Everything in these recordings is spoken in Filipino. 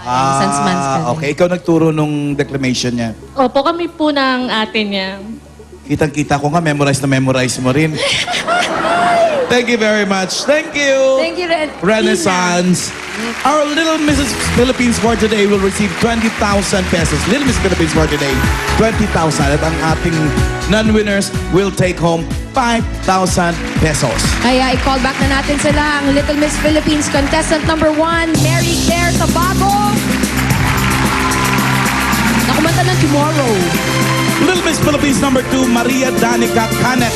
Sans months kami. Okay. Ikaw nagturo nung declamation niya. Opo, kami po ng ate niya. Kitang-kita ko nga, memorize na memorize mo rin. Thank you very much. Thank you. Thank you, Renaissance. Our Little Mrs. Philippines for today will receive 20,000 pesos. Little Miss Philippines for today, 20,000. At ang ating non-winners will take home 5,000 pesos. Kaya i-call back na natin sila ang Little Miss Philippines contestant number 1, Mary Claire Tabago. Nakumanta ng Tomorrow. Little Miss Philippines number 2, Maria Danica Canet.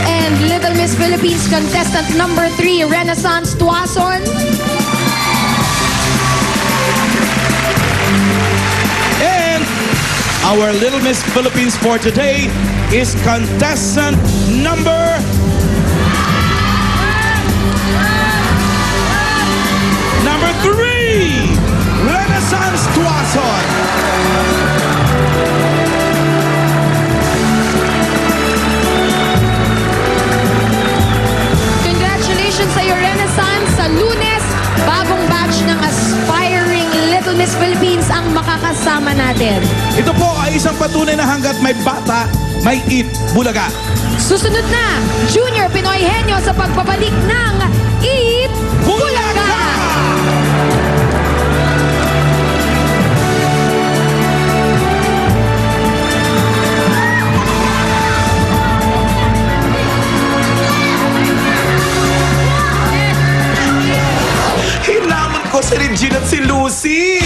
And Little Miss Philippines contestant number 3, Renaissance Tuason. And our Little Miss Philippines for today is contestant number 3, Renaissance Tuason. Congratulations sa iyo, Renaissance. Sa Lunes, bagong batch ng aspiring Little Miss Philippines ang makakasama natin. Ito po ay isang patunay na hanggat may bata, may eat bulaga. Susunod na, Junior Pinoy Henyo sa pagbabalik ng Eat Bulaga! Hinaman ko si Regine at si Lucy.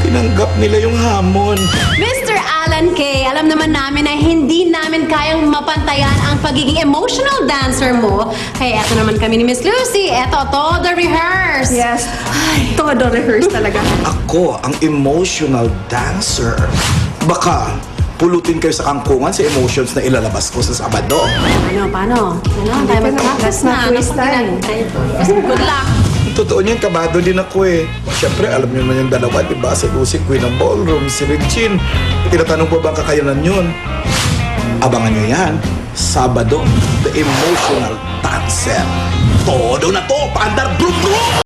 Tinanggap nila yung hamon. Mr. Alan K, alam naman namin na hindi namin kayang mapantayan ang pagiging emotional dancer mo. Kaya eto naman kami ni Miss Lucy. Eto, todo rehearse. Yes. Ay, todo rehearse talaga. Ako ang emotional dancer. Baka pulutin kayo sa kangkungan sa emotions na ilalabas ko sa Sabado. Paano? Ano? Tayo magpapagas na. Quiz time. Good luck. Totoo niyan, kabado din ako eh. Siyempre, alam niyo naman yung dalawa, di ba? Si Lucy, Queen ng Ballroom, si Regine. Tinatanong po ba ang kakayanan yun? Abangan niyo yan. Sabado, the emotional dancer. Todo na to, pandar brum brum!